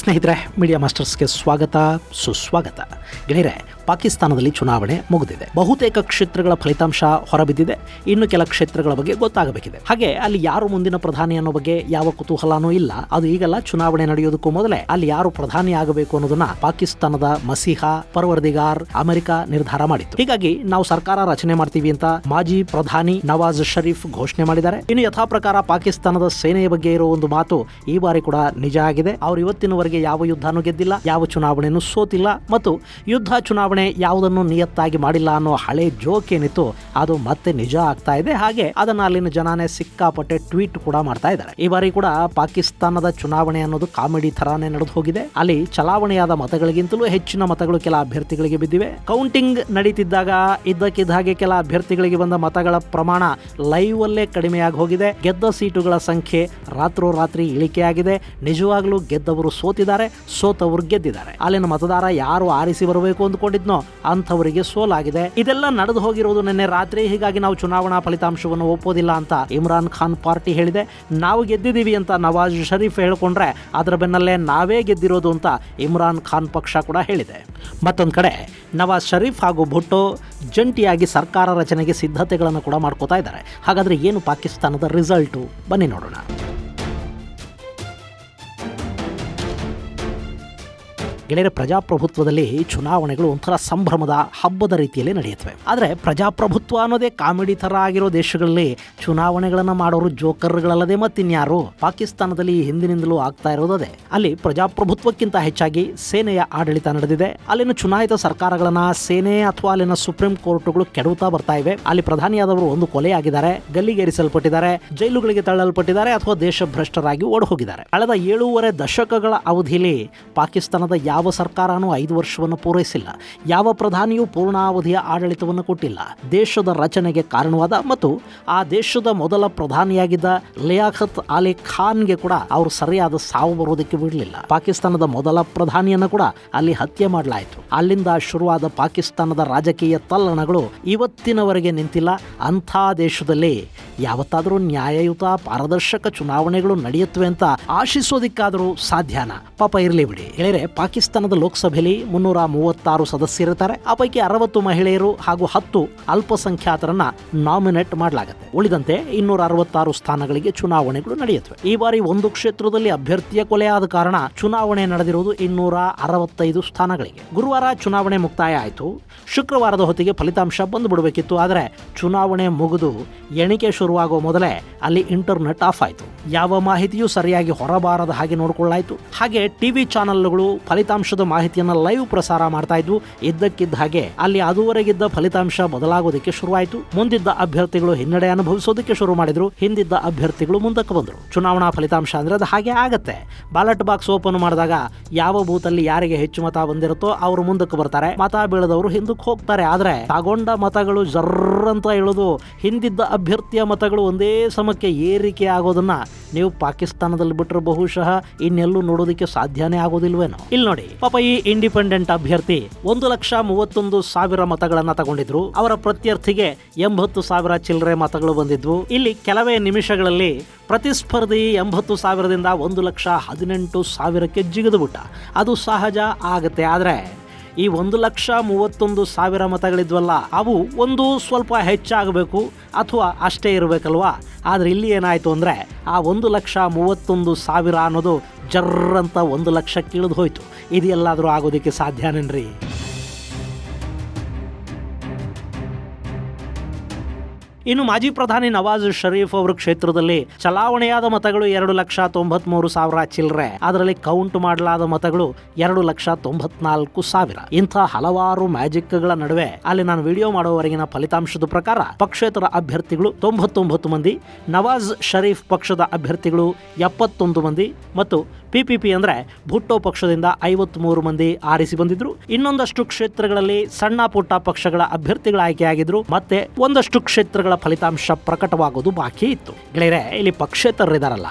ಸ್ನೇಹಿತರೆ, ಮೀಡಿಯಾ ಮಾಸ್ಟರ್ಸ್ಗೆ ಸ್ವಾಗತ ಸುಸ್ವಾಗತ. ಗೆಳೆಯರೆ, ಪಾಕಿಸ್ತಾನದಲ್ಲಿ ಚುನಾವಣೆ ಮುಗಿದಿದೆ. ಬಹುತೇಕ ಕ್ಷೇತ್ರಗಳ ಫಲಿತಾಂಶ ಹೊರಬಿದ್ದಿದೆ. ಇನ್ನು ಕೆಲ ಕ್ಷೇತ್ರಗಳ ಬಗ್ಗೆ ಗೊತ್ತಾಗಬೇಕಿದೆ. ಹಾಗೆ ಅಲ್ಲಿ ಯಾರು ಮುಂದಿನ ಪ್ರಧಾನಿ ಅನ್ನೋ ಬಗ್ಗೆ ಯಾವ ಕುತೂಹಲನೂ ಇಲ್ಲ. ಅದು ಈಗಲ್ಲ, ಚುನಾವಣೆ ನಡೆಯೋದಕ್ಕೂ ಮೊದಲೇ ಅಲ್ಲಿ ಯಾರು ಪ್ರಧಾನಿ ಆಗಬೇಕು ಅನ್ನೋದನ್ನ ಪಾಕಿಸ್ತಾನದ ಮಸೀಹಾ ಪರ್ವರ್ದಿಗಾರ್ ಅಮೆರಿಕ ನಿರ್ಧಾರ ಮಾಡಿತ್ತು. ಹೀಗಾಗಿ ನಾವು ಸರ್ಕಾರ ರಚನೆ ಮಾಡ್ತೀವಿ ಅಂತ ಮಾಜಿ ಪ್ರಧಾನಿ ನವಾಜ್ ಶರೀಫ್ ಘೋಷಣೆ ಮಾಡಿದ್ದಾರೆ. ಇನ್ನು ಯಥಾ ಪ್ರಕಾರ ಪಾಕಿಸ್ತಾನದ ಸೇನೆಯ ಬಗ್ಗೆ ಇರೋ ಒಂದು ಮಾತು ಈ ಬಾರಿ ಕೂಡ ನಿಜ ಆಗಿದೆ. ಅವರು ಇವತ್ತಿನವರೆಗೆ ಯಾವ ಯುದ್ಧನೂ ಗೆದ್ದಿಲ್ಲ, ಯಾವ ಚುನಾವಣೆನೂ ಸೋತಿಲ್ಲ, ಮತ್ತು ಯುದ್ಧ ಚುನಾವಣೆ ಯಾವುದನ್ನು ನಿಯತ್ತಾಗಿ ಮಾಡಿಲ್ಲ ಅನ್ನೋ ಹಳೆ ಜೋಕ್ ಏನಿತ್ತು ಅದು ಮತ್ತೆ ನಿಜ ಆಗ್ತಾ ಇದೆ. ಹಾಗೆ ಅದನ್ನ ಅಲ್ಲಿನ ಜನಾನೇ ಸಿಕ್ಕಾಪಟ್ಟೆ ಟ್ವೀಟ್ ಕೂಡ ಮಾಡ್ತಾ ಇದ್ದಾರೆ. ಈ ಬಾರಿ ಕೂಡ ಪಾಕಿಸ್ತಾನದ ಚುನಾವಣೆ ಅನ್ನೋದು ಕಾಮಿಡಿ ತರಾನೇ ನಡೆದು ಹೋಗಿದೆ. ಅಲ್ಲಿ ಚಲಾವಣೆಯಾದ ಮತಗಳಿಗಿಂತಲೂ ಹೆಚ್ಚಿನ ಮತಗಳು ಕೆಲ ಅಭ್ಯರ್ಥಿಗಳಿಗೆ ಬಿದ್ದಿವೆ. ಕೌಂಟಿಂಗ್ ನಡೀತಿದ್ದಾಗ ಇದ್ದಕ್ಕಿದ್ದ ಹಾಗೆ ಕೆಲ ಅಭ್ಯರ್ಥಿಗಳಿಗೆ ಬಂದ ಮತಗಳ ಪ್ರಮಾಣ ಲೈವ್ ಅಲ್ಲೇ ಕಡಿಮೆಯಾಗಿ ಹೋಗಿದೆ. ಗೆದ್ದ ಸೀಟುಗಳ ಸಂಖ್ಯೆ ರಾತ್ರೋರಾತ್ರಿ ಇಳಿಕೆಯಾಗಿದೆ. ನಿಜವಾಗ್ಲೂ ಗೆದ್ದವರು ಸೋತಿದ್ದಾರೆ, ಸೋತವರು ಗೆದ್ದಿದ್ದಾರೆ. ಅಲ್ಲಿನ ಮತದಾರ ಯಾರು ಆರಿಸಿ ಬರಬೇಕು ಅಂದ್ಕೊಂಡಿದ್ನೋ ಅಂಥವರಿಗೆ ಸೋಲಾಗಿದೆ. ಇದೆಲ್ಲ ನಡೆದು ಹೋಗಿರೋದು ನಿನ್ನೆ ರಾತ್ರಿ. ಹೀಗಾಗಿ ನಾವು ಚುನಾವಣಾ ಫಲಿತಾಂಶವನ್ನು ಒಪ್ಪೋದಿಲ್ಲ ಅಂತ ಇಮ್ರಾನ್ ಖಾನ್ ಪಾರ್ಟಿ ಹೇಳಿದೆ. ನಾವು ಗೆದ್ದಿದ್ದೀವಿ ಅಂತ ನವಾಜ್ ಶರೀಫ್ ಹೇಳಿಕೊಂಡ್ರೆ ಅದರ ಬೆನ್ನಲ್ಲೇ ನಾವೇ ಗೆದ್ದಿರೋದು ಅಂತ ಇಮ್ರಾನ್ ಖಾನ್ ಪಕ್ಷ ಕೂಡ ಹೇಳಿದೆ. ಮತ್ತೊಂದು ಕಡೆ ನವಾಜ್ ಶರೀಫ್ ಹಾಗೂ ಭುಟ್ಟೋ ಜಂಟಿಯಾಗಿ ಸರ್ಕಾರ ರಚನೆಗೆ ಸಿದ್ಧತೆಗಳನ್ನು ಕೂಡ ಮಾಡ್ಕೋತಾ ಇದ್ದಾರೆ. ಹಾಗಾದ್ರೆ ಏನು ಪಾಕಿಸ್ತಾನದ ರಿಸಲ್ಟು? ಬನ್ನಿ ನೋಡೋಣ. ಗೆಳೆಯರ, ಪ್ರಜಾಪ್ರಭುತ್ವದಲ್ಲಿ ಚುನಾವಣೆಗಳು ಒಂಥರ ಸಂಭ್ರಮದ ಹಬ್ಬದ ರೀತಿಯಲ್ಲಿ ನಡೆಯುತ್ತವೆ. ಆದರೆ ಪ್ರಜಾಪ್ರಭುತ್ವ ಅನ್ನೋದೇ ಕಾಮಿಡಿ ಥರ ಆಗಿರೋ ದೇಶಗಳಲ್ಲಿ ಚುನಾವಣೆಗಳನ್ನು ಮಾಡೋರು ಜೋಕರ್ಗಳಲ್ಲದೆ ಮತ್ತಿನ್ಯಾರು? ಪಾಕಿಸ್ತಾನದಲ್ಲಿ ಹಿಂದಿನಿಂದಲೂ ಆಗ್ತಾ ಇರೋದೇ. ಅಲ್ಲಿ ಪ್ರಜಾಪ್ರಭುತ್ವಕ್ಕಿಂತ ಹೆಚ್ಚಾಗಿ ಸೇನೆಯ ಆಡಳಿತ ನಡೆದಿದೆ. ಅಲ್ಲಿನ ಚುನಾಯಿತ ಸರ್ಕಾರಗಳನ್ನ ಸೇನೆ ಅಥವಾ ಅಲ್ಲಿನ ಸುಪ್ರೀಂ ಕೋರ್ಟ್ಗಳು ಕೆಡವುತ್ತಾ ಬರ್ತಾ ಇವೆ. ಅಲ್ಲಿ ಪ್ರಧಾನಿಯಾದವರು ಒಂದು ಕೊಲೆಯಾಗಿದ್ದಾರೆ, ಗಲ್ಲಿಗೇರಿಸಲ್ಪಟ್ಟಿದ್ದಾರೆ, ಜೈಲುಗಳಿಗೆ ತಳ್ಳಲ್ಪಟ್ಟಿದ್ದಾರೆ ಅಥವಾ ದೇಶಭ್ರಷ್ಟರಾಗಿ ಓಡಿ ಹೋಗಿದ್ದಾರೆ. ಕಳೆದ 7.5 ದಶಕಗಳ ಅವಧಿಯಲ್ಲಿ ಪಾಕಿಸ್ತಾನದ ಯಾವ ಸರ್ಕಾರನೂ 5 ವರ್ಷವನ್ನು ಪೂರೈಸಿಲ್ಲ. ಯಾವ ಪ್ರಧಾನಿಯೂ ಪೂರ್ಣಾವಧಿಯ ಆಡಳಿತವನ್ನು ಕೊಟ್ಟಿಲ್ಲ. ದೇಶದ ರಚನೆಗೆ ಕಾರಣವಾದ ಮತ್ತು ಆ ದೇಶದ ಮೊದಲ ಪ್ರಧಾನಿಯಾಗಿದ್ದ ಲಿಯಾಖತ್ ಅಲಿ ಖಾನ್ಗೆ ಕೂಡ ಅವರು ಸರಿಯಾದ ಸಾವು ಬರೋದಕ್ಕೆ ಬಿಡಲಿಲ್ಲ. ಪಾಕಿಸ್ತಾನದ ಮೊದಲ ಪ್ರಧಾನಿಯನ್ನು ಕೂಡ ಅಲ್ಲಿ ಹತ್ಯೆ ಮಾಡಲಾಯಿತು. ಅಲ್ಲಿಂದ ಶುರುವಾದ ಪಾಕಿಸ್ತಾನದ ರಾಜಕೀಯ ತಲ್ಲಣಗಳು ಇವತ್ತಿನವರೆಗೆ ನಿಂತಿಲ್ಲ. ಅಂಥ ದೇಶದಲ್ಲಿ ಯಾವತ್ತಾದರೂ ನ್ಯಾಯಯುತ ಪಾರದರ್ಶಕ ಚುನಾವಣೆಗಳು ನಡೆಯುತ್ತವೆ ಅಂತ ಆಶಿಸೋದಿಕ್ಕಾದರೂ ಸಾಧ್ಯನಾ? ಪಾಪ ಇರಲಿ ಬಿಡಿ. ಗೆಳೆಯರೆ, ಪಾಕಿಸ್ತಾನದ ಲೋಕಸಭೆಯಲ್ಲಿ 336 ಸದಸ್ಯರಿರ್ತಾರೆ. ಆ ಪೈಕಿ 60 ಮಹಿಳೆಯರು ಹಾಗೂ 10 ಅಲ್ಪಸಂಖ್ಯಾತರನ್ನ ನಾಮಿನೇಟ್ ಮಾಡಲಾಗುತ್ತೆ. ಉಳಿದಂತೆ 266 ಸ್ಥಾನಗಳಿಗೆ ಚುನಾವಣೆಗಳು ನಡೆಯುತ್ತವೆ. ಈ ಬಾರಿ ಒಂದು ಕ್ಷೇತ್ರದಲ್ಲಿ ಅಭ್ಯರ್ಥಿಯ ಕೊಲೆಯಾದ ಕಾರಣ ಚುನಾವಣೆ ನಡೆದಿರುವುದು 265 ಸ್ಥಾನಗಳಿಗೆ. ಗುರುವಾರ ಚುನಾವಣೆ ಮುಕ್ತಾಯ ಆಯಿತು. ಶುಕ್ರವಾರದ ಹೊತ್ತಿಗೆ ಫಲಿತಾಂಶ ಬಂದುಬಿಡಬೇಕಿತ್ತು. ಆದರೆ ಚುನಾವಣೆ ಮುಗಿದು ಎಣಿಕೆ ಶುರುವಾಗುವ ಮೊದಲೇ ಅಲ್ಲಿ ಇಂಟರ್ನೆಟ್ ಆಫ್ ಆಯಿತು. ಯಾವ ಮಾಹಿತಿಯೂ ಸರಿಯಾಗಿ ಹೊರಬಾರದ ಹಾಗೆ ನೋಡಿಕೊಳ್ಳಾಯಿತು. ಹಾಗೆ ಟಿವಿ ಚಾನೆಲ್ಗಳು ಫಲಿತಾಂಶದ ಮಾಹಿತಿಯನ್ನು ಲೈವ್ ಪ್ರಸಾರ ಮಾಡ್ತಾ ಇದ್ವು. ಇದ್ದಕ್ಕಿದ್ದ ಹಾಗೆ ಅಲ್ಲಿ ಅದುವರೆಗಿದ್ದ ಫಲಿತಾಂಶ ಬದಲಾಗೋದಕ್ಕೆ ಶುರುವಾಯಿತು. ಮುಂದಿದ್ದ ಅಭ್ಯರ್ಥಿಗಳು ಹಿನ್ನಡೆ ಅನುಭವಿಸೋದಕ್ಕೆ ಶುರು ಮಾಡಿದ್ರು, ಹಿಂದಿದ್ದ ಅಭ್ಯರ್ಥಿಗಳು ಮುಂದಕ್ಕೆ ಬಂದರು. ಚುನಾವಣಾ ಫಲಿತಾಂಶ ಅಂದ್ರೆ ಅದು ಹಾಗೆ ಆಗತ್ತೆ. ಬ್ಯಾಲೆಟ್ ಬಾಕ್ಸ್ ಓಪನ್ ಮಾಡಿದಾಗ ಯಾವ ಬೂತ್ ಅಲ್ಲಿ ಯಾರಿಗೆ ಹೆಚ್ಚು ಮತ ಬಂದಿರುತ್ತೋ ಅವರು ಮುಂದಕ್ಕೆ ಬರ್ತಾರೆ, ಮತ ಬೀಳದವರು ಹಿಂದಕ್ಕೆ ಹೋಗ್ತಾರೆ. ಆದ್ರೆ ತಗೊಂಡ ಮತಗಳು ಜರ್ರಂತ ಇಳಿದು ಹಿಂದಿದ್ದ ಅಭ್ಯರ್ಥಿಯ ಮತಗಳು ಒಂದೇ ಸಮಕ್ಕೆ ಏರಿಕೆ ಆಗೋದನ್ನ ನೀವು ಪಾಕಿಸ್ತಾನದಲ್ಲಿ ಬಿಟ್ಟರೆ ಬಹುಶಃ ಇನ್ನೆಲ್ಲೂ ನೋಡೋದಕ್ಕೆ ಸಾಧ್ಯನೇ ಆಗೋದಿಲ್ವೇನೋ. ಇಲ್ಲಿ ನೋಡಿ, ಪಾಪ ಈ ಇಂಡಿಪೆಂಡೆಂಟ್ ಅಭ್ಯರ್ಥಿ 1,31,000 ಮತಗಳನ್ನ ತಗೊಂಡಿದ್ರು. ಅವರ ಪ್ರತ್ಯರ್ಥಿಗೆ 80,000 ಚಿಲ್ಲರೆ ಮತಗಳು ಬಂದಿದ್ವು. ಇಲ್ಲಿ ಕೆಲವೇ ನಿಮಿಷಗಳಲ್ಲಿ ಪ್ರತಿಸ್ಪರ್ಧಿ 80,000ದಿಂದ 1,18,000ಕ್ಕೆ ಜಿಗಿದು ಬಿಟ್ಟ. ಅದು ಸಹಜ ಆಗತ್ತೆ. ಆದ್ರೆ ಈ 1,31,000 ಮತಗಳಿದ್ವಲ್ಲ, ಅವು ಒಂದು ಸ್ವಲ್ಪ ಹೆಚ್ಚಾಗಬೇಕು ಅಥವಾ ಅಷ್ಟೇ ಇರಬೇಕಲ್ವಾ? ಆದರೆ ಇಲ್ಲಿ ಏನಾಯಿತು ಅಂದರೆ ಆ 1,31,000 ಅನ್ನೋದು ಜರ್ರಂತ 1 ಲಕ್ಷಕ್ಕೆ ಇಳಿದು ಹೋಯಿತು. ಇದು ಎಲ್ಲಾದರೂ ಆಗೋದಕ್ಕೆ ಸಾಧ್ಯನೇನ್ರಿ? ಇನ್ನು ಮಾಜಿ ಪ್ರಧಾನಿ ನವಾಜ್ ಶರೀಫ್ ಅವರ ಕ್ಷೇತ್ರದಲ್ಲಿ ಚಲಾವಣೆಯಾದ ಮತಗಳು 2,93,000 ಚಿಲ್ಲರೆ. ಅದರಲ್ಲಿ ಕೌಂಟ್ ಮಾಡಲಾದ ಮತಗಳು 2,94,000. ಇಂಥ ಹಲವಾರು ಮ್ಯಾಜಿಕ್ಗಳ ನಡುವೆ ಅಲ್ಲಿ ನಾನು ವಿಡಿಯೋ ಮಾಡುವವರೆಗಿನ ಫಲಿತಾಂಶದ ಪ್ರಕಾರ ಪಕ್ಷೇತರ ಅಭ್ಯರ್ಥಿಗಳು 99 ಮಂದಿ, ನವಾಜ್ ಶರೀಫ್ ಪಕ್ಷದ ಅಭ್ಯರ್ಥಿಗಳು 71 ಮಂದಿ ಮತ್ತು PPP ಅಂದ್ರೆ ಭುಟ್ಟೋ ಪಕ್ಷದಿಂದ 53 ಮಂದಿ ಆರಿಸಿ ಬಂದಿದ್ರು. ಇನ್ನೊಂದಷ್ಟು ಕ್ಷೇತ್ರಗಳಲ್ಲಿ ಸಣ್ಣ ಪುಟ್ಟ ಪಕ್ಷಗಳ ಅಭ್ಯರ್ಥಿಗಳ ಆಯ್ಕೆಯಾಗಿದ್ರು. ಮತ್ತೆ ಒಂದಷ್ಟು ಕ್ಷೇತ್ರಗಳ ಫಲಿತಾಂಶ ಪ್ರಕಟವಾಗೋದು ಬಾಕಿ ಇತ್ತು. ಗೆಳೆಯರೆ, ಇಲ್ಲಿ ಪಕ್ಷೇತರರಿದಾರಲ್ಲ,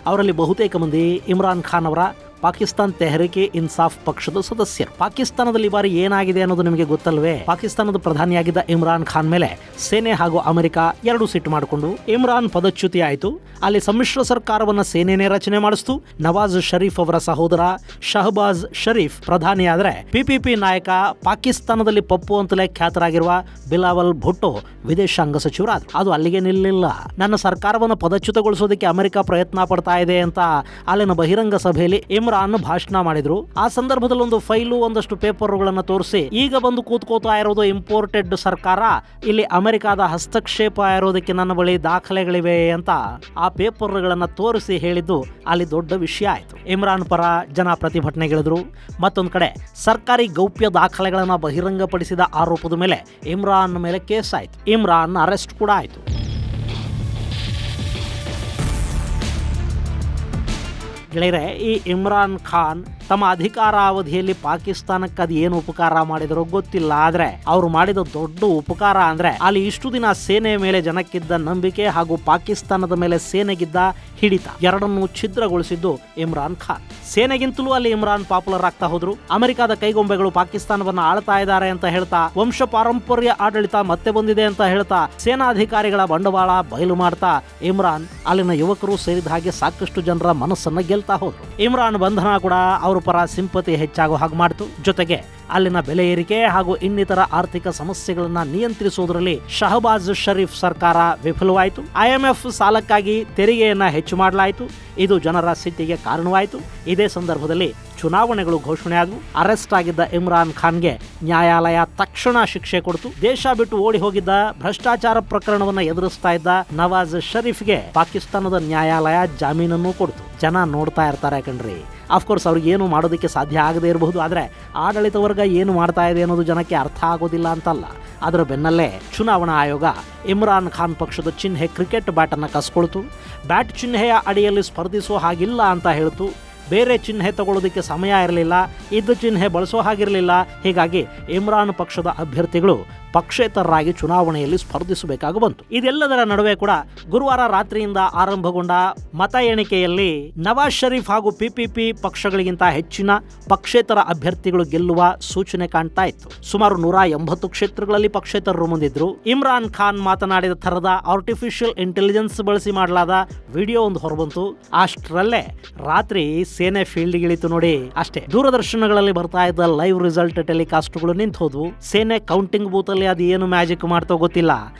ಅವರಲ್ಲಿ ಬಹುತೇಕ ಮಂದಿ ಇಮ್ರಾನ್ ಖಾನ್ ಅವರ ಪಾಕಿಸ್ತಾನ್ ತೆಹರಿಕೆ ಇನ್ಸಾಫ್ ಪಕ್ಷದ ಸದಸ್ಯರು. ಪಾಕಿಸ್ತಾನದಲ್ಲಿ ಈ ಬಾರಿ ಏನಾಗಿದೆ ಅನ್ನೋದು ನಿಮಗೆ ಗೊತ್ತಲ್ವೇ? ಪಾಕಿಸ್ತಾನದ ಪ್ರಧಾನಿಯಾಗಿದ್ದ ಇಮ್ರಾನ್ ಖಾನ್ ಮೇಲೆ ಸೇನೆ ಹಾಗೂ ಅಮೆರಿಕ ಎರಡು ಸಿಟ್ಟು ಮಾಡಿಕೊಂಡು ಇಮ್ರಾನ್ ಪದಚ್ಯುತಿ ಆಯಿತು. ಅಲ್ಲಿ ಸಮ್ಮಿಶ್ರ ಸರ್ಕಾರವನ್ನ ಸೇನೆನೇ ರಚನೆ ಮಾಡಿಸ್ತು. ನವಾಜ್ ಶರೀಫ್ ಅವರ ಸಹೋದರ ಶಹಬಾಜ್ ಶರೀಫ್ ಪ್ರಧಾನಿ ಆದ್ರೆ ಪಿಪಿಪಿ ನಾಯಕ ಪಾಕಿಸ್ತಾನದಲ್ಲಿ ಪಪ್ಪು ಅಂತಲೇ ಖ್ಯಾತರಾಗಿರುವ ಬಿಲಾವಲ್ ಭುಟ್ಟೋ ವಿದೇಶಾಂಗ ಸಚಿವರಾದ್ರು. ಅದು ಅಲ್ಲಿಗೆ ನಿಲ್ಲಿಲ್ಲ. ನನ್ನ ಸರ್ಕಾರವನ್ನು ಪದಚ್ಯುತಗೊಳಿಸೋದಕ್ಕೆ ಅಮೆರಿಕ ಪ್ರಯತ್ನ ಪಡ್ತಾ ಇದೆ ಅಂತ ಅಲ್ಲಿನ ಬಹಿರಂಗ ಸಭೆಯಲ್ಲಿ ಇಮ್ರಾನ್ ಭಾಷಣ ಮಾಡಿದ್ರು. ಆ ಸಂದರ್ಭದಲ್ಲಿ ಒಂದು ಫೈಲು, ಒಂದಷ್ಟು ಪೇಪರ್ಗಳನ್ನು ತೋರಿಸಿ, ಈಗ ಬಂದು ಕೂತ್ಕೋತಾ ಇರೋದು ಇಂಪೋರ್ಟೆಡ್ ಸರ್ಕಾರ, ಇಲ್ಲಿ ಅಮೆರಿಕದ ಹಸ್ತಕ್ಷೇಪ ಇರೋದಕ್ಕೆ ನನ್ನ ಬಳಿ ದಾಖಲೆಗಳಿವೆ ಅಂತ ಆ ಪೇಪರ್ಗಳನ್ನ ತೋರಿಸಿ ಹೇಳಿದ್ದು ಅಲ್ಲಿ ದೊಡ್ಡ ವಿಷಯ ಆಯಿತು. ಇಮ್ರಾನ್ ಪರ ಜನ ಪ್ರತಿಭಟನೆಗಿಳಿದ್ರು. ಮತ್ತೊಂದು ಕಡೆ ಸರ್ಕಾರಿ ಗೌಪ್ಯ ದಾಖಲೆಗಳನ್ನು ಬಹಿರಂಗಪಡಿಸಿದ ಆರೋಪದ ಮೇಲೆ ಇಮ್ರಾನ್ ಮೇಲೆ ಕೇಸ್ ಆಯಿತು. ಇಮ್ರಾನ್ ಅರೆಸ್ಟ್ ಕೂಡ ಆಯಿತು. ಗೆಳೆಯರೆ, ಈ ಇಮ್ರಾನ್ ಖಾನ್ ತಮ್ಮ ಅಧಿಕಾರಾವಧಿಯಲ್ಲಿ ಪಾಕಿಸ್ತಾನಕ್ಕೆ ಅದು ಏನು ಉಪಕಾರ ಮಾಡಿದರೋ ಗೊತ್ತಿಲ್ಲ. ಆದ್ರೆ ಅವರು ಮಾಡಿದ ದೊಡ್ಡ ಉಪಕಾರ ಅಂದ್ರೆ ಅಲ್ಲಿ ಇಷ್ಟು ದಿನ ಸೇನೆ ಮೇಲೆ ಜನಕ್ಕಿದ್ದ ನಂಬಿಕೆ ಹಾಗೂ ಪಾಕಿಸ್ತಾನದ ಮೇಲೆ ಸೇನೆಗಿದ್ದ ಹಿಡಿತ ಎರಡನ್ನೂ ಛಿದ್ರಗೊಳಿಸಿದ್ದು ಇಮ್ರಾನ್ ಖಾನ್. ಸೇನೆಗಿಂತಲೂ ಅಲ್ಲಿ ಇಮ್ರಾನ್ ಪಾಪ್ಯುಲರ್ ಆಗ್ತಾ ಹೋದ್ರು. ಅಮೆರಿಕದ ಕೈಗೊಂಬೆಗಳು ಪಾಕಿಸ್ತಾನವನ್ನ ಆಳ್ತಾ ಇದ್ದಾರೆ ಅಂತ ಹೇಳ್ತಾ, ವಂಶ ಪಾರಂಪರ್ಯ ಆಡಳಿತ ಮತ್ತೆ ಬಂದಿದೆ ಅಂತ ಹೇಳ್ತಾ, ಸೇನಾಧಿಕಾರಿಗಳ ಬಂಡವಾಳ ಬಯಲು ಮಾಡ್ತಾ ಇಮ್ರಾನ್ ಅಲ್ಲಿನ ಯುವಕರು ಸೇರಿದ ಹಾಗೆ ಸಾಕಷ್ಟು ಜನರ ಮನಸ್ಸನ್ನ ಗೆಲ್ತಾ ಹೋದ್ರು. ಇಮ್ರಾನ್ ಬಂಧನ ಕೂಡ ಅವರ ಪರ ಸಿಂಪತಿ ಹೆಚ್ಚಾಗೋ ಹಾಗೆ ಮಾಡ್ತು. ಜೊತೆಗೆ ಅಲ್ಲಿನ ಬೆಲೆ ಏರಿಕೆ ಹಾಗೂ ಇನ್ನಿತರ ಆರ್ಥಿಕ ಸಮಸ್ಯೆಗಳನ್ನ ನಿಯಂತ್ರಿಸುವುದರಲ್ಲಿ ಶಹಬಾಜ್ ಶರೀಫ್ ಸರ್ಕಾರ ವಿಫಲವಾಯಿತು. IMF ಸಾಲಕ್ಕಾಗಿ ತೆರಿಗೆಯನ್ನ ಹೆಚ್ಚು ಮಾಡಲಾಯಿತು. ಇದು ಜನರ ಸಿಟ್ಟಿಗೆ ಕಾರಣವಾಯಿತು. ಇದೇ ಸಂದರ್ಭದಲ್ಲಿ ಚುನಾವಣೆಗಳು ಘೋಷಣೆ ಆದವು. ಅರೆಸ್ಟ್ ಆಗಿದ್ದ ಇಮ್ರಾನ್ ಖಾನ್ಗೆ ನ್ಯಾಯಾಲಯ ತಕ್ಷಣ ಶಿಕ್ಷೆ ಕೊಡ್ತು. ದೇಶ ಬಿಟ್ಟು ಓಡಿ ಹೋಗಿದ್ದ, ಭ್ರಷ್ಟಾಚಾರ ಪ್ರಕರಣವನ್ನ ಎದುರಿಸ್ತಾ ಇದ್ದ ನವಾಜ್ ಶರೀಫ್ಗೆ ಪಾಕಿಸ್ತಾನದ ನ್ಯಾಯಾಲಯ ಜಾಮೀನನ್ನು ಕೊಡ್ತು. ಜನ ನೋಡ್ತಾ ಇರ್ತಾರೆ ಕಣ್ರಿ. ಅಫ್ಕೋರ್ಸ್ ಅವ್ರಿಗೆ ಏನು ಮಾಡೋದಕ್ಕೆ ಸಾಧ್ಯ ಆಗದೇ ಇರಬಹುದು, ಆದರೆ ಆಡಳಿತ ವರ್ಗ ಏನು ಮಾಡ್ತಾ ಇದೆ ಅನ್ನೋದು ಜನಕ್ಕೆ ಅರ್ಥ ಆಗೋದಿಲ್ಲ ಅಂತಲ್ಲ. ಅದರ ಬೆನ್ನಲ್ಲೇ ಚುನಾವಣಾ ಆಯೋಗ ಇಮ್ರಾನ್ ಖಾನ್ ಪಕ್ಷದ ಚಿಹ್ನೆ ಕ್ರಿಕೆಟ್ ಬ್ಯಾಟನ್ನು ಕಸ್ಕೊಳ್ತು. ಬ್ಯಾಟ್ ಚಿಹ್ನೆಯ ಅಡಿಯಲ್ಲಿ ಸ್ಪರ್ಧಿಸೋ ಹಾಗಿಲ್ಲ ಅಂತ ಹೇಳ್ತು. ಬೇರೆ ಚಿಹ್ನೆ ತಗೊಳ್ಳೋದಕ್ಕೆ ಸಮಯ ಇರಲಿಲ್ಲ, ಇದ್ದ ಚಿಹ್ನೆ ಬಳಸೋ ಹಾಗಿರಲಿಲ್ಲ. ಹೀಗಾಗಿ ಇಮ್ರಾನ್ ಪಕ್ಷದ ಅಭ್ಯರ್ಥಿಗಳು ಪಕ್ಷೇತರರಾಗಿ ಚುನಾವಣೆಯಲ್ಲಿ ಸ್ಪರ್ಧಿಸಬೇಕಾಗಿ ಬಂತು. ಇದೆಲ್ಲದರ ನಡುವೆ ಕೂಡ ಗುರುವಾರ ರಾತ್ರಿಯಿಂದ ಆರಂಭಗೊಂಡ ಮತ ಎಣಿಕೆಯಲ್ಲಿ ನವಾಜ್ ಶರೀಫ್ ಹಾಗೂ PPP ಪಕ್ಷಗಳಿಗಿಂತ ಹೆಚ್ಚಿನ ಪಕ್ಷೇತರ ಅಭ್ಯರ್ಥಿಗಳು ಗೆಲ್ಲುವ ಸೂಚನೆ ಕಾಣ್ತಾ ಇತ್ತು. ಸುಮಾರು 180 ಕ್ಷೇತ್ರಗಳಲ್ಲಿ ಪಕ್ಷೇತರರು ಮುಂದಿದ್ರು. ಇಮ್ರಾನ್ ಖಾನ್ ಮಾತನಾಡಿದ ಥರದ ಆರ್ಟಿಫಿಷಿಯಲ್ ಇಂಟೆಲಿಜೆನ್ಸ್ ಬಳಸಿ ಮಾಡಲಾದ ವಿಡಿಯೋ ಒಂದು ಹೊರಬಂತು. ಅಷ್ಟರಲ್ಲೇ ರಾತ್ರಿ ಸೇನೆ ಫೀಲ್ಡ್ ಇಳಿತು ನೋಡಿ. ಅಷ್ಟೇ, ದೂರದರ್ಶನಗಳಲ್ಲಿ ಬರ್ತಾ ಇದ್ದ ಲೈವ್ ರಿಸಲ್ಟ್ ಟೆಲಿಕಾಸ್ಟ್ಗಳು ನಿಂತು ಹೋದ್ವು. ಸೇನೆ ಕೌಂಟಿಂಗ್ ಬೂತ್ ಅದು ಏನು ಮ್ಯಾಜಿಕ್ ಮಾಡ್ತೋ ಗೊತ್ತಿಲ್ಲ,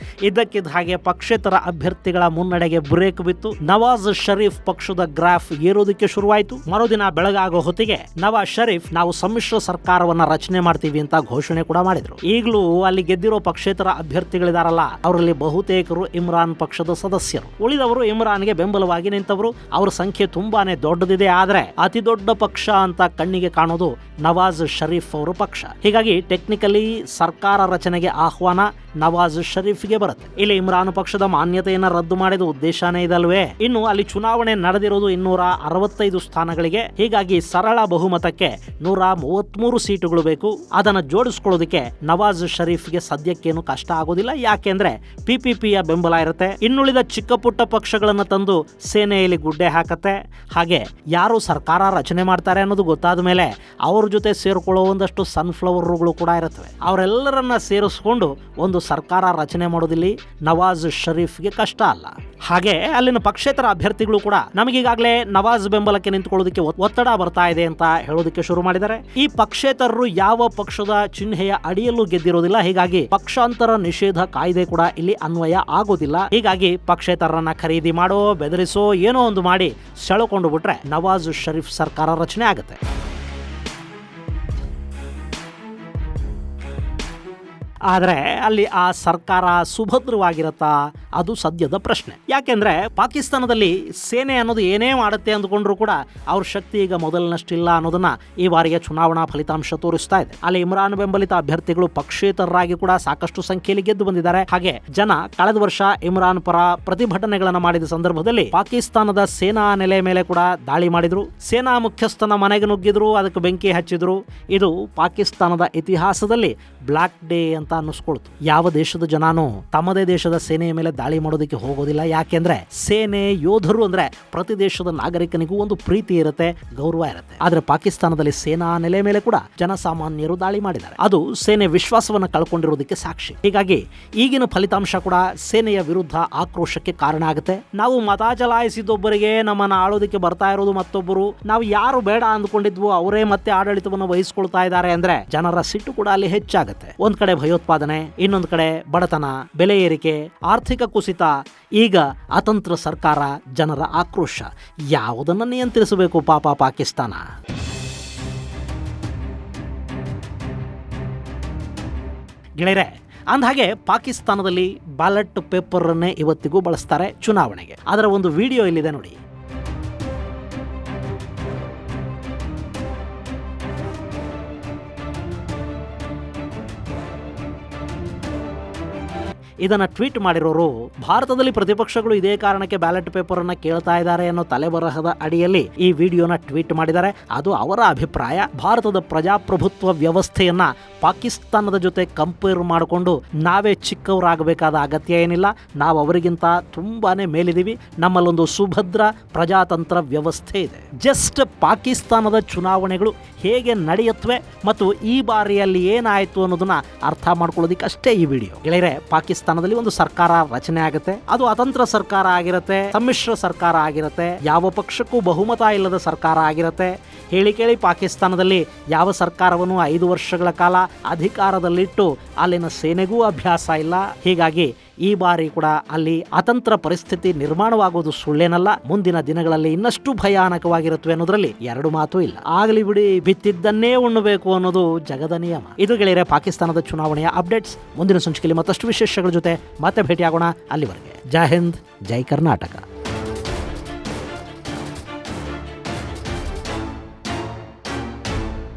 ಇದ್ದಕ್ಕಿದ್ದ ಹಾಗೆ ಪಕ್ಷೇತರ ಅಭ್ಯರ್ಥಿಗಳ ಮುನ್ನಡೆಗೆ ಬ್ರೇಕ್ ಬಿತ್ತು. ನವಾಜ್ ಶರೀಫ್ ಪಕ್ಷದ ಗ್ರಾಫ್ ಏರೋದಕ್ಕೆ ಶುರುವಾಯಿತು. ಮರುದಿನ ಬೆಳಗಾಗೋ ಹೊತ್ತಿಗೆ ನವಾಜ್ ಶರೀಫ್ ನಾವು ಸಮ್ಮಿಶ್ರ ಸರ್ಕಾರವನ್ನ ರಚನೆ ಮಾಡ್ತೀವಿ ಅಂತ ಘೋಷಣೆ ಕೂಡ ಮಾಡಿದ್ರು. ಈಗಲೂ ಅಲ್ಲಿ ಗೆದ್ದಿರೋ ಪಕ್ಷೇತರ ಅಭ್ಯರ್ಥಿಗಳಿದಾರಲ್ಲ, ಅವರಲ್ಲಿ ಬಹುತೇಕರು ಇಮ್ರಾನ್ ಪಕ್ಷದ ಸದಸ್ಯರು. ಉಳಿದವರು ಇಮ್ರಾನ್ಗೆ ಬೆಂಬಲವಾಗಿ ನಿಂತವರು. ಅವರ ಸಂಖ್ಯೆ ತುಂಬಾನೇ ದೊಡ್ಡದಿದೆ. ಆದ್ರೆ ಅತಿ ದೊಡ್ಡ ಪಕ್ಷ ಅಂತ ಕಣ್ಣಿಗೆ ಕಾಣೋದು ನವಾಜ್ ಶರೀಫ್ ಅವರ ಪಕ್ಷ. ಹೀಗಾಗಿ ಟೆಕ್ನಿಕಲಿ ಸರ್ಕಾರ ರಚನೆಗೆ ಆಹ್ವಾನ ನವಾಜ್ ಶರೀಫ್ಗೆ ಬರುತ್ತೆ. ಇಲ್ಲಿ ಇಮ್ರಾನ್ ಪಕ್ಷದ ಮಾನ್ಯತೆಯನ್ನ ರದ್ದು ಮಾಡಿದ ಉದ್ದೇಶನೇ ಇದಲ್ವೇ? ಇನ್ನು ಅಲ್ಲಿ ಚುನಾವಣೆ ನಡೆದಿರೋದು 265 ಸ್ಥಾನಗಳಿಗೆ. ಹೀಗಾಗಿ ಸರಳ ಬಹುಮತಕ್ಕೆ 133 ಸೀಟುಗಳು ಬೇಕು. ಅದನ್ನ ಜೋಡಿಸ್ಕೊಳ್ಳೋದಕ್ಕೆ ನವಾಜ್ ಶರೀಫ್ಗೆ ಸದ್ಯಕ್ಕೇನು ಕಷ್ಟ ಆಗೋದಿಲ್ಲ. ಯಾಕೆಂದ್ರೆ PPPಯ ಬೆಂಬಲ ಇರುತ್ತೆ. ಇನ್ನುಳಿದ ಚಿಕ್ಕ ಪುಟ್ಟ ಪಕ್ಷಗಳನ್ನ ತಂದು ಸೇನೆಯಲ್ಲಿ ಗುಡ್ಡೆ ಹಾಕತ್ತೆ. ಹಾಗೆ ಯಾರು ಸರ್ಕಾರ ರಚನೆ ಮಾಡ್ತಾರೆ ಅನ್ನೋದು ಗೊತ್ತಾದ ಮೇಲೆ ಅವ್ರ ಜೊತೆ ಸೇರ್ಕೊಳ್ಳೋ ಒಂದಷ್ಟು ಸನ್ಫ್ಲವರ್ಗಳು ಕೂಡ ಇರುತ್ತವೆ. ಅವರೆಲ್ಲರನ್ನ ಸೇರಿಸ್ಕೊಂಡು ಒಂದು ಸರ್ಕಾರ ರಚನೆ ಮಾಡೋದಿಲ್ಲಿ ನವಾಜ್ ಶರೀಫ್ಗೆ ಕಷ್ಟ ಅಲ್ಲ. ಹಾಗೆ ಅಲ್ಲಿನ ಪಕ್ಷೇತರ ಅಭ್ಯರ್ಥಿಗಳು ಕೂಡ ನಮಗೀಗಾಗಲೇ ನವಾಜ್ ಬೆಂಬಲಕ್ಕೆ ನಿಂತುಕೊಳ್ಳೋದಕ್ಕೆ ಒತ್ತಡ ಬರ್ತಾ ಇದೆ ಅಂತ ಹೇಳೋದಕ್ಕೆ ಶುರು ಮಾಡಿದ್ದಾರೆ. ಈ ಪಕ್ಷೇತರರು ಯಾವ ಪಕ್ಷದ ಚಿಹ್ನೆಯ ಅಡಿಯಲ್ಲೂ ಗೆದ್ದಿರೋದಿಲ್ಲ. ಹೀಗಾಗಿ ಪಕ್ಷಾಂತರ ನಿಷೇಧ ಕಾಯ್ದೆ ಕೂಡ ಇಲ್ಲಿ ಅನ್ವಯ ಆಗೋದಿಲ್ಲ. ಹೀಗಾಗಿ ಪಕ್ಷೇತರರನ್ನ ಖರೀದಿ ಮಾಡೋ, ಬೆದರಿಸೋ, ಏನೋ ಒಂದು ಮಾಡಿ ಸೆಳೆಕೊಂಡು ಬಿಟ್ರೆ ನವಾಜ್ ಶರೀಫ್ ಸರ್ಕಾರ ರಚನೆ ಆಗುತ್ತೆ. ಆದರೆ ಅಲ್ಲಿ ಆ ಸರ್ಕಾರ ಸುಭದ್ರವಾಗಿರತ್ತಾ? ಅದು ಸದ್ಯದ ಪ್ರಶ್ನೆ. ಯಾಕೆಂದ್ರೆ ಪಾಕಿಸ್ತಾನದಲ್ಲಿ ಸೇನೆ ಅನ್ನೋದು ಏನೇ ಮಾಡುತ್ತೆ ಅಂದ್ಕೊಂಡ್ರು ಕೂಡ ಅವ್ರ ಶಕ್ತಿ ಈಗ ಮೊದಲಿನಷ್ಟಿಲ್ಲ ಅನ್ನೋದನ್ನ ಈ ಬಾರಿಯ ಚುನಾವಣಾ ಫಲಿತಾಂಶ ತೋರಿಸ್ತಾ ಇದೆ. ಅಲ್ಲಿ ಇಮ್ರಾನ್ ಬೆಂಬಲಿತ ಅಭ್ಯರ್ಥಿಗಳು ಪಕ್ಷೇತರರಾಗಿ ಕೂಡ ಸಾಕಷ್ಟು ಸಂಖ್ಯೆಯಲ್ಲಿ ಗೆದ್ದು ಬಂದಿದ್ದಾರೆ. ಹಾಗೆ ಜನ ಕಳೆದ ವರ್ಷ ಇಮ್ರಾನ್ ಪರ ಪ್ರತಿಭಟನೆಗಳನ್ನು ಮಾಡಿದ ಸಂದರ್ಭದಲ್ಲಿ ಪಾಕಿಸ್ತಾನದ ಸೇನಾ ನೆಲೆ ಮೇಲೆ ಕೂಡ ದಾಳಿ ಮಾಡಿದ್ರು. ಸೇನಾ ಮುಖ್ಯಸ್ಥನ ಮನೆಗೆ ನುಗ್ಗಿದ್ರು, ಅದಕ್ಕೆ ಬೆಂಕಿ ಹಚ್ಚಿದ್ರು. ಇದು ಪಾಕಿಸ್ತಾನದ ಇತಿಹಾಸದಲ್ಲಿ ಬ್ಲಾಕ್ ಡೇ ಅಂತ ಅಂತ ಅನ್ನಿಸ್ಕೊಳ್ತು. ಯಾವ ದೇಶದ ಜನನೂ ತಮ್ಮದೇ ದೇಶದ ಸೇನೆಯ ಮೇಲೆ ದಾಳಿ ಮಾಡೋದಕ್ಕೆ ಹೋಗೋದಿಲ್ಲ. ಯಾಕೆಂದ್ರೆ ಸೇನೆ ಯೋಧರು ಅಂದ್ರೆ ಪ್ರತಿ ದೇಶದ ನಾಗರಿಕನಿಗೂ ಒಂದು ಪ್ರೀತಿ ಇರುತ್ತೆ, ಗೌರವ ಇರುತ್ತೆ. ಆದ್ರೆ ಪಾಕಿಸ್ತಾನದಲ್ಲಿ ಸೇನಾ ನೆಲೆ ಮೇಲೆ ಕೂಡ ಜನಸಾಮಾನ್ಯರು ದಾಳಿ ಮಾಡಿದ್ದಾರೆ. ಅದು ಸೇನೆ ವಿಶ್ವಾಸವನ್ನ ಕಳ್ಕೊಂಡಿರೋದಕ್ಕೆ ಸಾಕ್ಷಿ. ಹೀಗಾಗಿ ಈಗಿನ ಫಲಿತಾಂಶ ಕೂಡ ಸೇನೆಯ ವಿರುದ್ಧ ಆಕ್ರೋಶಕ್ಕೆ ಕಾರಣ ಆಗುತ್ತೆ. ನಾವು ಮತ ಚಲಾಯಿಸಿದೊಬ್ಬರಿಗೆ ನಮ್ಮನ್ನ ಆಳೋದಕ್ಕೆ ಬರ್ತಾ ಇರೋದು ಮತ್ತೊಬ್ಬರು, ನಾವು ಯಾರು ಬೇಡ ಅಂದ್ಕೊಂಡಿದ್ವು ಅವರೇ ಮತ್ತೆ ಆಡಳಿತವನ್ನು ವಹಿಸಿಕೊಳ್ತಾ ಇದ್ದಾರೆ ಅಂದ್ರೆ ಜನರ ಸಿಟ್ಟು ಕೂಡ ಅಲ್ಲಿ ಹೆಚ್ಚಾಗುತ್ತೆ. ಒಂದ್ ಕಡೆ ಭಯೋತ್ಪಾದನೆ, ಇನ್ನೊಂದ್ ಕಡೆ ಬಡತನ, ಬೆಲೆ ಏರಿಕೆ, ಆರ್ಥಿಕ ಕುಸಿತ, ಈಗ ಅತಂತ್ರ ಸರ್ಕಾರ, ಜನರ ಆಕ್ರೋಶ. ಯಾವುದನ್ನ ನಿಯಂತ್ರಿಸಬೇಕು ಪಾಪ ಪಾಕಿಸ್ತಾನ? ಗೆಳೆಯರೆ, ಅಂದಹಾಗೆ ಪಾಕಿಸ್ತಾನದಲ್ಲಿ ಬ್ಯಾಲೆಟ್ ಪೇಪರ್ ಅನ್ನೇ ಇವತ್ತಿಗೂ ಬಳಸ್ತಾರೆ ಚುನಾವಣೆಗೆ. ಅದರ ಒಂದು ವಿಡಿಯೋ ಇಲ್ಲಿದೆ ನೋಡಿ. ಇದನ್ನ ಟ್ವೀಟ್ ಮಾಡಿರೋರು, ಭಾರತದಲ್ಲಿ ಪ್ರತಿಪಕ್ಷಗಳು ಇದೇ ಕಾರಣಕ್ಕೆ ಬ್ಯಾಲೆಟ್ ಪೇಪರ್ ಅನ್ನ ಕೇಳ್ತಾ ಇದ್ದಾರೆ ಅನ್ನೋ ತಲೆಬರಹದ ಅಡಿಯಲ್ಲಿ ಈ ವಿಡಿಯೋನ ಟ್ವೀಟ್ ಮಾಡಿದ್ದಾರೆ. ಅದು ಅವರ ಅಭಿಪ್ರಾಯ. ಭಾರತದ ಪ್ರಜಾಪ್ರಭುತ್ವ ವ್ಯವಸ್ಥೆಯನ್ನ ಪಾಕಿಸ್ತಾನದ ಜೊತೆ ಕಂಪೇರ್ ಮಾಡಿಕೊಂಡು ನಾವೇ ಚಿಕ್ಕವರಾಗಬೇಕಾದ ಅಗತ್ಯ ಏನಿಲ್ಲ, ನಾವು ಅವರಿಗಿಂತ ತುಂಬಾನೇ ಮೇಲಿದ್ದೀವಿ, ನಮ್ಮಲ್ಲೊಂದು ಸುಭದ್ರ ಪ್ರಜಾತಂತ್ರ ವ್ಯವಸ್ಥೆ ಇದೆ. ಜಸ್ಟ್ ಪಾಕಿಸ್ತಾನದ ಚುನಾವಣೆಗಳು ಹೇಗೆ ನಡೆಯುತ್ತವೆ ಮತ್ತು ಈ ಬಾರಿಯಲ್ಲಿ ಏನಾಯಿತು ಅನ್ನೋದನ್ನ ಅರ್ಥ ಮಾಡ್ಕೊಳ್ಳೋದಕ್ಕೆ ಅಷ್ಟೇ ಈ ವಿಡಿಯೋ. ಗೆಳೆಯರೆ, ಪಾಕಿಸ್ತಾನದಲ್ಲಿ ಒಂದು ಸರ್ಕಾರ ರಚನೆ ಆಗುತ್ತೆ. ಅದು ಅತಂತ್ರ ಸರ್ಕಾರ ಆಗಿರುತ್ತೆ, ಸಮ್ಮಿಶ್ರ ಸರ್ಕಾರ ಆಗಿರುತ್ತೆ, ಯಾವ ಪಕ್ಷಕ್ಕೂ ಬಹುಮತ ಇಲ್ಲದ ಸರ್ಕಾರ ಆಗಿರುತ್ತೆ. ಹೇಳಿ ಕೇಳಿ ಪಾಕಿಸ್ತಾನದಲ್ಲಿ ಯಾವ ಸರ್ಕಾರವನ್ನು 5 ವರ್ಷಗಳ ಕಾಲ ಅಧಿಕಾರದಲ್ಲಿಟ್ಟು ಅಲ್ಲಿನ ಸೇನೆಗೂ ಅಭ್ಯಾಸ ಇಲ್ಲ. ಹೀಗಾಗಿ ಈ ಬಾರಿ ಕೂಡ ಅಲ್ಲಿ ಅತಂತ್ರ ಪರಿಸ್ಥಿತಿ ನಿರ್ಮಾಣವಾಗುವುದು ಸುಳ್ಳೇನಲ್ಲ. ಮುಂದಿನ ದಿನಗಳಲ್ಲಿ ಇನ್ನಷ್ಟು ಭಯಾನಕವಾಗಿರುತ್ತವೆ ಅನ್ನೋದ್ರಲ್ಲಿ ಎರಡು ಮಾತು ಇಲ್ಲ. ಆಗಲಿ ಬಿಡಿ, ಬಿತ್ತಿದ್ದನ್ನೇ ಉಣ್ಣಬೇಕು ಅನ್ನೋದು ಜಗದ ನಿಯಮ. ಇದು ಗೆಳೆಯರೆ ಪಾಕಿಸ್ತಾನದ ಚುನಾವಣೆಯ ಅಪ್ಡೇಟ್ಸ್. ಮುಂದಿನ ಸಂಚಿಕೆಯಲ್ಲಿ ಮತ್ತಷ್ಟು ವಿಶೇಷಗಳ ಜೊತೆ ಮತ್ತೆ ಭೇಟಿಯಾಗೋಣ. ಅಲ್ಲಿವರೆಗೆ ಜೈ ಹಿಂದ್, ಜೈ ಕರ್ನಾಟಕ.